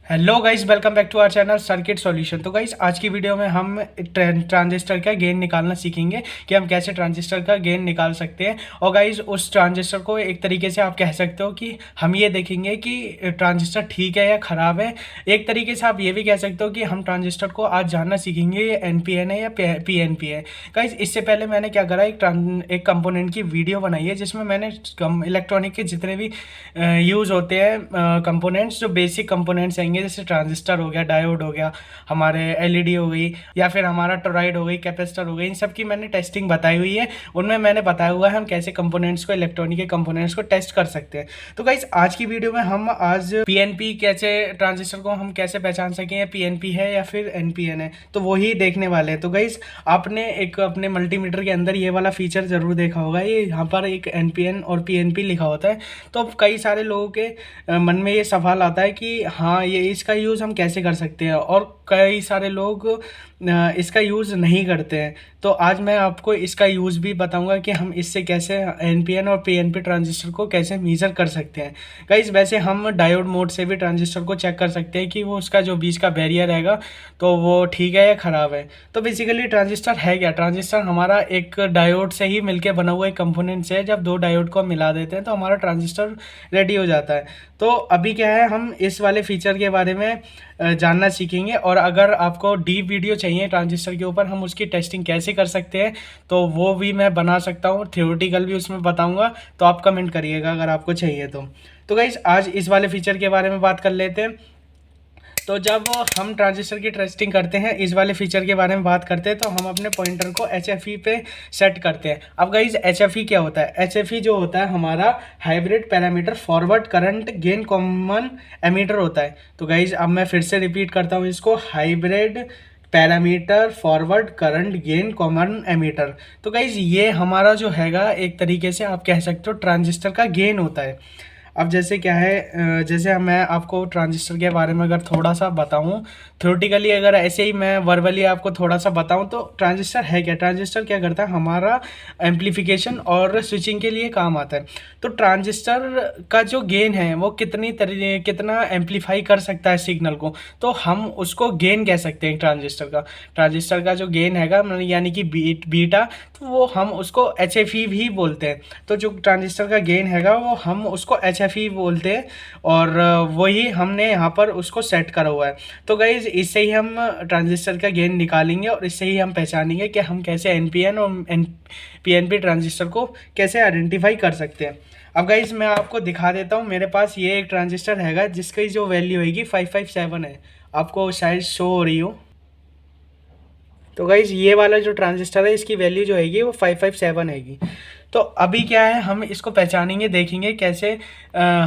Hello guys, welcome back to our channel circuit solution. तो guys, आज की video में हम ट्रांजिस्टर का गेन निकालना सीखेंगे कि हम कैसे ट्रांजिस्टर का गेन निकाल सकते हैं। और गाइस, उस ट्रांजिस्टर को एक तरीके से आप कह सकते हो कि हम ये देखेंगे कि ट्रांजिस्टर ठीक है या ख़राब है। एक तरीके से आप ये भी कह सकते हो कि हम ट्रांजिस्टर को आज जानना सीखेंगे ये NPN है या PNP है। गाइस, इससे पहले मैंने क्या करा, एक कंपोनेंट की वीडियो बनाई है जिसमें मैंने इलेक्ट्रॉनिक के जितने भी यूज़ होते हैं कंपोनेंट्स, जो बेसिक कंपोनेंट्स हैं, जैसे ट्रांजिस्टर हो गया, डायोड हो गया, हमारे एलईडी हो गई, या फिर हमारा टोरॉइड हो गई, कैपेसिटर हो गई, इन सब की मैंने टेस्टिंग बताई हुई है। उनमें मैंने बताया हुआ है हम कैसे कंपोनेंट्स को, इलेक्ट्रॉनिक के कंपोनेंट्स को टेस्ट कर सकते हैं। तो गाइस, आज की वीडियो में हम आज पीएनपी कैसे, ट्रांजिस्टर को हम कैसे पहचान सकें या पीएनपी है या फिर एनपीएन है, तो वही देखने वाले हैं। तो गाइस, आपने एक अपने मल्टीमीटर के अंदर ये वाला फीचर जरूर देखा होगा, ये यहाँ पर एक एनपीएन और पीएनपी लिखा होता है। तो कई सारे लोगों के मन में ये सवाल आता है कि हाँ, ये इसका यूज़ हम कैसे कर सकते हैं, और कई सारे लोग इसका यूज़ नहीं करते हैं। तो आज मैं आपको इसका यूज़ भी बताऊंगा कि हम इससे कैसे एनपीएन और पीएनपी ट्रांजिस्टर को कैसे मेज़र कर सकते हैं। गाइस, वैसे हम डायोड मोड से भी ट्रांजिस्टर को चेक कर सकते हैं कि वो उसका जो बीच का बैरियर रहेगा तो वो ठीक है या ख़राब है। तो बेसिकली ट्रांजिस्टर है क्या? ट्रांजिस्टर हमारा एक डायोड से ही मिलकर बना हुआ एक कंपोनेंट है। जब दो डायोड को मिला देते हैं तो हमारा ट्रांजिस्टर रेडी हो जाता है। तो अभी क्या है, हम इस वाले फीचर के बारे में जानना सीखेंगे। और अगर आपको डीप वीडियो चाहिए ट्रांजिस्टर के ऊपर, हम उसकी टेस्टिंग कैसे कर सकते हैं तो वो भी मैं बना सकता हूँ, थ्योरेटिकल भी उसमें बताऊँगा। तो आप कमेंट करिएगा अगर आपको चाहिए तो गाइस, आज इस वाले फीचर के बारे में बात कर लेते हैं। तो जब हम ट्रांजिस्टर की टेस्टिंग करते हैं, इस वाले फीचर के बारे में बात करते हैं, तो हम अपने पॉइंटर को HFE पे सेट करते हैं। अब गाइज, HFE क्या होता है? HFE जो होता है हमारा hybrid parameter forward current gain common ammeter होता है। तो गाइज, अब मैं फिर से रिपीट करता हूँ इसको, hybrid parameter forward current gain common ammeter. तो गाइज, ये हमारा जो हैगा, एक तरीके से आप कह सकते हो ट्रांजिस्टर का गेन होता है। अब जैसे क्या है, जैसे मैं आपको ट्रांजिस्टर के बारे में अगर थोड़ा सा बताऊं, थ्योरेटिकली अगर ऐसे ही मैं वर्बली आपको थोड़ा सा बताऊं, तो ट्रांजिस्टर है क्या? ट्रांजिस्टर क्या करता है, हमारा एम्पलीफिकेशन और स्विचिंग के लिए काम आता है। तो ट्रांजिस्टर का जो गेन है वो कितना एम्पलीफाई कर सकता है सिग्नल को, तो हम उसको गेन कह सकते हैं ट्रांजिस्टर का जो गेन हैगा, यानी कि बीटा, तो वो हम उसको HFE भी बोलते हैं। तो जो ट्रांजिस्टर का गेन हैगा वो हम उसको HFE बोलते हैं, और वही हमने यहाँ पर उसको सेट करा हुआ है। तो गाइज, इससे ही हम ट्रांजिस्टर का गेन निकालेंगे और इससे ही हम पहचानेंगे कि हम कैसे एनपीएन और पीएनपी ट्रांजिस्टर को कैसे आइडेंटिफाई कर सकते हैं। अब गाइज, मैं आपको दिखा देता हूँ। मेरे पास ये एक ट्रांजिस्टर हैगा जिसकी जो वैल्यू होगी 557 है, आपको शायद शो हो रही हो। तो गाइज, ये वाला जो ट्रांजिस्टर है, इसकी वैल्यू जो हैगी वो 557 हैगी। तो अभी क्या है, हम इसको पहचानेंगे, देखेंगे कैसे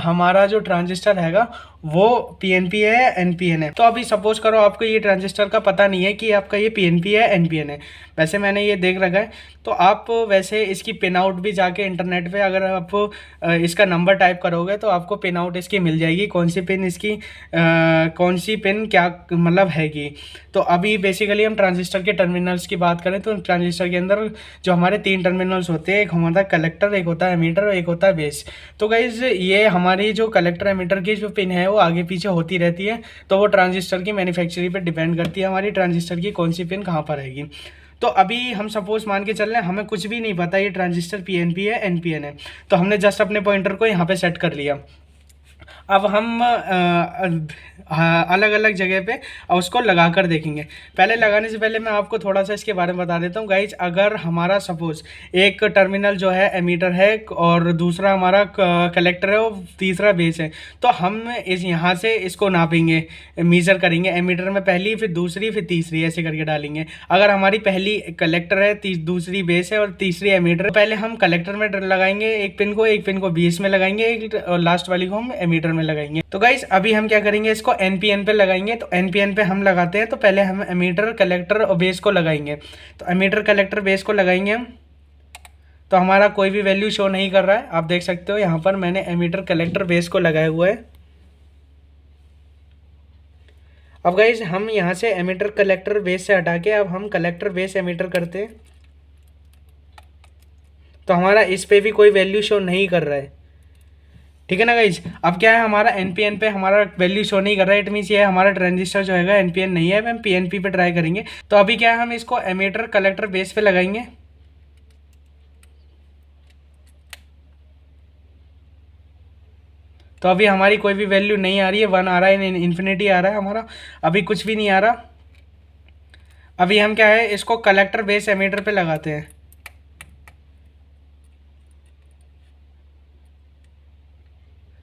हमारा जो ट्रांजिस्टर हैगा वो पीएनपी है या एनपीएन है। तो अभी सपोज करो आपको ये ट्रांजिस्टर का पता नहीं है कि आपका ये पीएनपी है एनपीएन है। वैसे मैंने ये देख रखा है, तो आप वैसे इसकी पिन आउट भी जाके इंटरनेट पे अगर आप इसका नंबर टाइप करोगे तो आपको पिन आउट इसकी मिल जाएगी, कौन सी पिन इसकी कौन सी पिन क्या मतलब हैगी। तो अभी बेसिकली हम ट्रांजिस्टर के टर्मिनल्स की बात करें तो ट्रांजिस्टर के अंदर जो हमारे 3 टर्मिनल्स होते हैं, एक हमारा कलेक्टर, एक होता है एमीटर और एक होता है बेस। तो गाइज, ये हमारी जो कलेक्टर एमीटर की जो पिन है वो आगे पीछे होती रहती है। तो वो ट्रांजिस्टर की मैन्युफैक्चरिंग पे डिपेंड करती है हमारी ट्रांजिस्टर की कौन सी पिन कहाँ पर रहेगी। तो अभी हम सपोज मान के चल रहे हैं, हमें कुछ भी नहीं पता ये ट्रांजिस्टर पीएनपी है एनपीएन है, तो हमने जस्ट अपने पॉइंटर को यहाँ पे सेट कर लिया। अब हम अलग अलग जगह पे उसको लगा कर देखेंगे। पहले लगाने से पहले मैं आपको थोड़ा सा इसके बारे में बता देता हूँ गाइज। अगर हमारा सपोज एक टर्मिनल जो है एमीटर है और दूसरा हमारा कलेक्टर है और तीसरा बेस है, तो हम इस यहाँ से इसको नापेंगे, मेज़र करेंगे। एमीटर में पहली, फिर दूसरी, फिर तीसरी, ऐसे करके डालेंगे। अगर हमारी पहली कलेक्टर है, दूसरी बेस है और तीसरी एमीटर, पहले हम कलेक्टर में लगाएंगे एक पिन को बेस में लगाएंगे, और लास्ट वाली को हम एमीटर में लगाएंगे। तो गाइस, अभी हम क्या करेंगे, इसको एनपीएन पे लगाएंगे। तो एनपीएन पे हम लगाते हैं, तो पहले हम एमीटर, कलेक्टर और बेस को लगाएंगे। तो एमीटर, कलेक्टर, बेस को लगाएंगे हम, तो हमारा कोई भी वैल्यू शो नहीं कर रहा है। आप देख सकते हो यहाँ पर मैंने एमीटर, कलेक्टर, बेस को लगाया हुआ है। अब गाइस, हम यहाँ से एमीटर, कलेक्टर, बेस से हटा के अब हम कलेक्टर, बेस, एमीटर करते हैं, तो हमारा इस पे भी कोई वैल्यू शो नहीं कर रहा है। ठीक है ना गाइज। अब क्या है, हमारा एनपीएन पे हमारा वैल्यू शो नहीं कर रहा है, इट मीन्स ये हमारा ट्रांजिस्टर जो है एनपीएन नहीं है, हम पीएनपी पे ट्राई करेंगे। तो अभी क्या है, हम इसको एमीटर कलेक्टर बेस पे लगाएंगे। तो अभी हमारी कोई भी वैल्यू नहीं आ रही है, 1 आ रहा है, इन्फिनिटी आ रहा है हमारा, अभी कुछ भी नहीं आ रहा। अभी हम क्या है, इसको कलेक्टर बेस एमीटर पे लगाते हैं।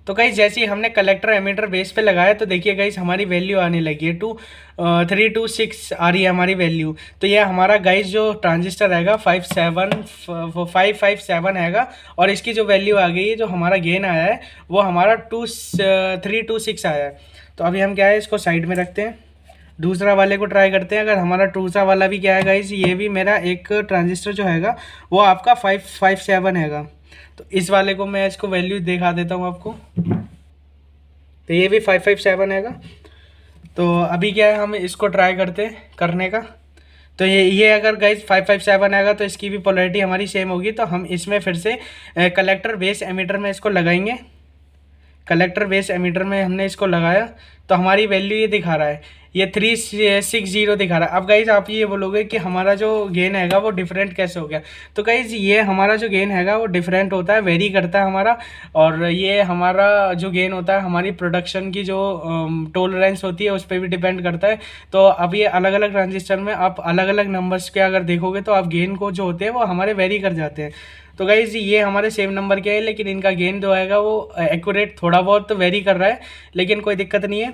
तो गाइस जैसे ही हमने कलेक्टर एमीटर बेस पे लगाया तो देखिए गाइस हमारी वैल्यू आने लगी है 326 आ रही है हमारी वैल्यू। तो ये हमारा गाइस जो ट्रांजिस्टर रहेगा 557 हैगा, और इसकी जो वैल्यू आ गई है, जो हमारा गेन आया है वो हमारा 326 आया है। तो अभी हम क्या है, इसको साइड में रखते हैं, दूसरा वाले को ट्राई करते हैं। अगर हमारा दूसरा वाला भी क्या है गाइस, ये भी मेरा एक ट्रांजिस्टर जो हैगा वो आपका 557 हैगा। तो इस वाले को मैं इसको वैल्यू दिखा देता हूँ आपको। तो ये भी 557 हैगा। तो अभी क्या है, हम इसको ट्राई करते हैं करने का। तो ये अगर गाइज 557 आएगा तो इसकी भी पोलैरिटी हमारी सेम होगी। तो हम इसमें फिर से कलेक्टर बेस एमीटर में इसको लगाएंगे। कलेक्टर बेस एमीटर में हमने इसको लगाया तो हमारी वैल्यू ये दिखा रहा है, ये 360 दिखा रहा है। अब गाइज आप ये बोलोगे कि हमारा जो गेन हैगा वो डिफरेंट कैसे हो गया। तो गाइज ये हमारा जो गेन हैगा वो डिफरेंट होता है, वेरी करता है हमारा। और ये हमारा जो गेन होता है हमारी प्रोडक्शन की जो टॉलरेंस होती है उस पर भी डिपेंड करता है। तो अब ये अलग अलग ट्रांजिस्टर में आप अलग अलग नंबर्स के अगर देखोगे तो आप गेन को जो होते हैं वो हमारे वेरी कर जाते हैं। तो गाइज ये हमारे सेम नंबर के है, लेकिन इनका गेन जो आएगा वो एक्यूरेट थोड़ा बहुत तो वेरी कर रहा है, लेकिन कोई दिक्कत नहीं है।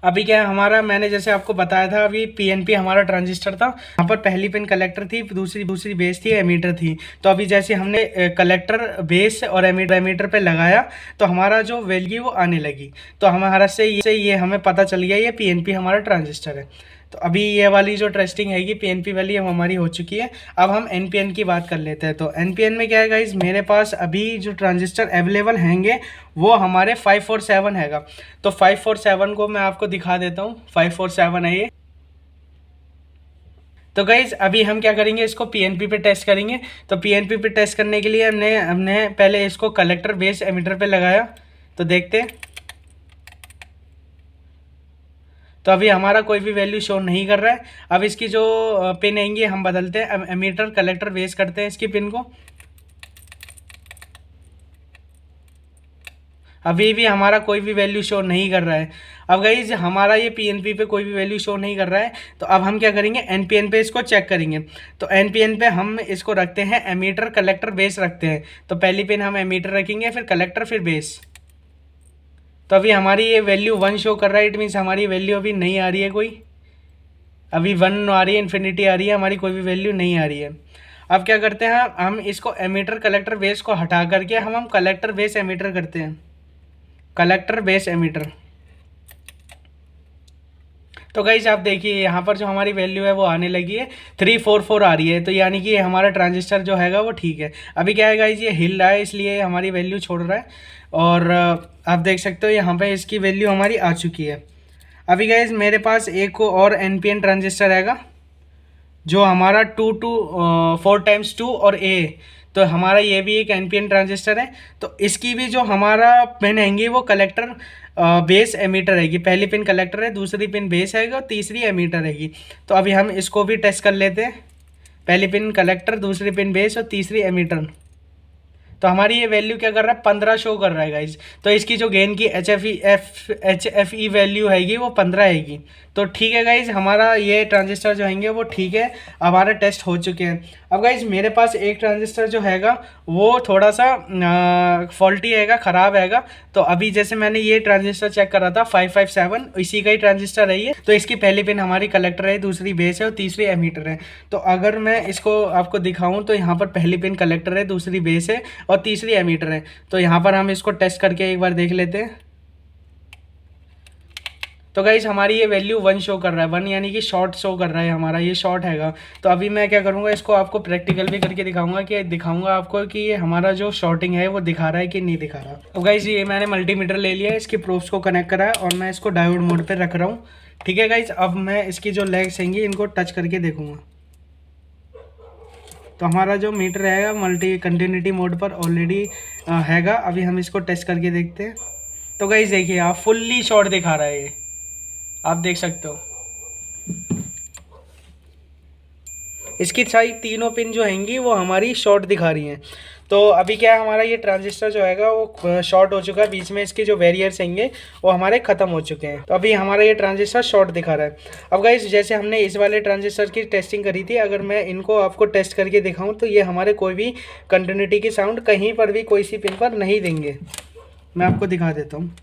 अभी क्या है हमारा, मैंने जैसे आपको बताया था, अभी पीएनपी हमारा ट्रांजिस्टर था, यहाँ पर पहली पिन कलेक्टर थी, दूसरी दूसरी बेस थी, एमीटर थी। तो अभी जैसे हमने कलेक्टर बेस और एमीटर पे लगाया तो हमारा जो वैल्यू वो आने लगी। तो हमारा से ये हमें पता चल गया ये पीएनपी हमारा ट्रांजिस्टर है। तो अभी ये वाली जो टेस्टिंग हैगी पीएनपी वाली हमारी हो चुकी है। अब हम एनपीएन की बात कर लेते हैं। तो एनपीएन में क्या है गाइज, मेरे पास अभी जो ट्रांजिस्टर अवेलेबल हैंगे वो हमारे 547 हैगा। तो 547 को मैं आपको दिखा देता हूँ, 547 है ये। तो गाइज अभी हम क्या करेंगे, इसको पीएनपी पे टेस्ट करेंगे। तो पीएनपी पे टेस्ट करने के लिए हमने पहले इसको कलेक्टर बेस एमीटर पे लगाया। तो देखते हैं, तो अभी हमारा कोई भी वैल्यू शो नहीं कर रहा है। अब इसकी जो पिन आएंगी हम बदलते हैं, एमीटर कलेक्टर बेस करते हैं इसकी पिन को। अभी भी हमारा कोई भी वैल्यू शो नहीं कर रहा है। अब गाइज हमारा ये पीएनपी पे कोई भी वैल्यू शो नहीं कर रहा है। तो अब हम क्या करेंगे, एनपीएन पे इसको चेक करेंगे। तो एनपीएन पे हम इसको रखते हैं एमीटर कलेक्टर बेस रखते हैं। तो पहली पिन हम एमीटर रखेंगे, फिर कलेक्टर, फिर बेस। तो अभी हमारी ये वैल्यू 1 शो कर रहा है, इट मीन्स हमारी वैल्यू अभी नहीं आ रही है कोई। अभी 1 आ रही है, इन्फिनिटी आ रही है, हमारी कोई भी वैल्यू नहीं आ रही है। अब क्या करते हैं, हम इसको एमीटर कलेक्टर बेस को हटा करके हम कलेक्टर बेस एमीटर करते हैं, कलेक्टर बेस एमीटर। तो गाइस आप देखिए यहाँ पर जो हमारी वैल्यू है वो आने लगी है, 344 आ रही है। तो यानी कि हमारा ट्रांजिस्टर जो हैगा वो ठीक है। अभी क्या है गाइस, ये हिल रहा है इसलिए हमारी वैल्यू छोड़ रहा है। और आप देख सकते हो यहाँ पे इसकी वैल्यू हमारी आ चुकी है। अभी गाइस मेरे पास एक और एनपीएन ट्रांजिस्टर रहेगा जो हमारा 4 टाइम्स 2 और ए। तो हमारा ये भी एक एनपीएन ट्रांजिस्टर है। तो इसकी भी जो हमारा पिन हैंगी वो कलेक्टर बेस एमीटर रहेगी। पहली पिन कलेक्टर है, दूसरी पिन बेस है और तीसरी एमीटर रहेगी। तो अभी हम इसको भी टेस्ट कर लेते हैं। पहली पिन कलेक्टर, दूसरी पिन बेस और तीसरी एमीटर। तो हमारी ये वैल्यू क्या कर रहा है, 15 शो कर रहा है गाइज। तो इसकी जो गेन की एच एफ ई वैल्यू हैगी वो 15 हैगी। तो ठीक है गाइज, हमारा ये ट्रांजिस्टर जो हैंगे वो ठीक है, हमारे टेस्ट हो चुके हैं। अब गाइज मेरे पास एक ट्रांजिस्टर जो हैगा वो थोड़ा सा फॉल्टी हैगा, ख़राब हैगा। तो अभी जैसे मैंने ये ट्रांजिस्टर चेक करा था 557, इसी का ही ट्रांजिस्टर है ये। तो इसकी पहली पिन हमारी कलेक्टर है, दूसरी बेस है और तीसरी एमीटर है। तो अगर मैं इसको आपको दिखाऊं तो यहाँ पर पहली पिन कलेक्टर है, दूसरी बेस है और तीसरी एमीटर है। तो यहाँ पर हम इसको टेस्ट करके एक बार देख लेते हैं। तो गाइज हमारी ये वैल्यू 1 शो कर रहा है, 1 यानी कि शॉर्ट शो कर रहा है, हमारा ये शॉर्ट हैगा। तो अभी मैं क्या करूँगा, इसको आपको प्रैक्टिकल भी करके दिखाऊंगा आपको कि ये हमारा जो शॉर्टिंग है वो दिखा रहा है कि नहीं दिखा रहा। तो गाइज ये मैंने मल्टीमीटर ले लिया है, इसकी प्रोब्स को कनेक्ट करा है और मैं इसको डायोड मोड पर रख रहा हूँ। ठीक है गाइज, अब मैं इसकी जो लेग्स हैंगी इनको टच करके देखूँगा। तो हमारा जो मीटर रहेगा मल्टी कंटिन्यूटी मोड पर ऑलरेडी हैगा। अभी हम इसको टेस्ट करके देखते हैं। तो गाइस देखिए आप, फुल्ली शॉर्ट दिखा रहा है ये, आप देख सकते हो। इसकी सारी तीनों पिन जो हैंगी वो हमारी शॉर्ट दिखा रही हैं। तो अभी क्या है, हमारा ये ट्रांजिस्टर जो हैगा वो शॉर्ट हो चुका है, बीच में इसके जो बैरियर्स हैंगे वो हमारे ख़त्म हो चुके हैं। तो अभी हमारा ये ट्रांजिस्टर शॉर्ट दिखा रहा है। अब गाइस जैसे हमने इस वाले ट्रांजिस्टर की टेस्टिंग करी थी, अगर मैं इनको आपको टेस्ट करके दिखाऊँ तो ये हमारे कोई भी कंटिन्यूटी की साउंड कहीं पर भी कोई सी पिन पर नहीं देंगे। मैं आपको दिखा देता हूँ।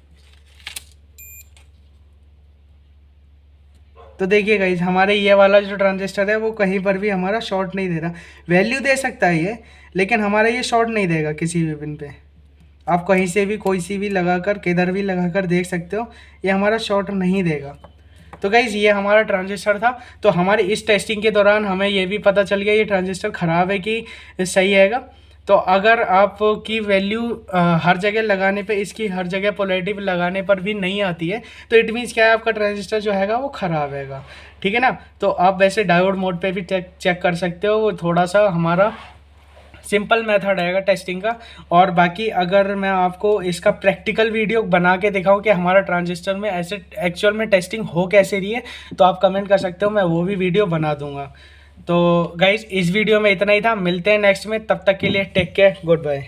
तो देखिए गाइज, हमारे ये वाला जो ट्रांजिस्टर है वो कहीं पर भी हमारा शॉर्ट नहीं दे रहा। वैल्यू दे सकता है ये, लेकिन हमारा ये शॉर्ट नहीं देगा किसी भी पिन पे। आप कहीं से भी कोई सी भी लगाकर, किधर भी लगाकर देख सकते हो, ये हमारा शॉर्ट नहीं देगा। तो गाइज़ ये हमारा ट्रांजिस्टर था। तो हमारे इस टेस्टिंग के दौरान हमें ये भी पता चल गया ये ट्रांजिस्टर ख़राब है कि सही हैगा। तो अगर आपकी वैल्यू हर जगह लगाने पे, इसकी हर जगह पोलैरिटी लगाने पर भी नहीं आती है, तो इट मीन्स क्या है, आपका ट्रांजिस्टर जो हैगा वो ख़राब हैगा। ठीक है ना। तो आप वैसे डायोड मोड पे भी चेक कर सकते हो, वो थोड़ा सा हमारा सिंपल मेथड रहेगा टेस्टिंग का। और बाकी अगर मैं आपको इसका प्रैक्टिकल वीडियो बना के दिखाऊं कि हमारा ट्रांजिस्टर में ऐसे एक्चुअल में टेस्टिंग हो कैसे रही है, तो आप कमेंट कर सकते हो, मैं वो भी वीडियो बना दूंगा। तो गाइज इस वीडियो में इतना ही था, मिलते हैं नेक्स्ट में, तब तक के लिए टेक केयर, गुड बाय।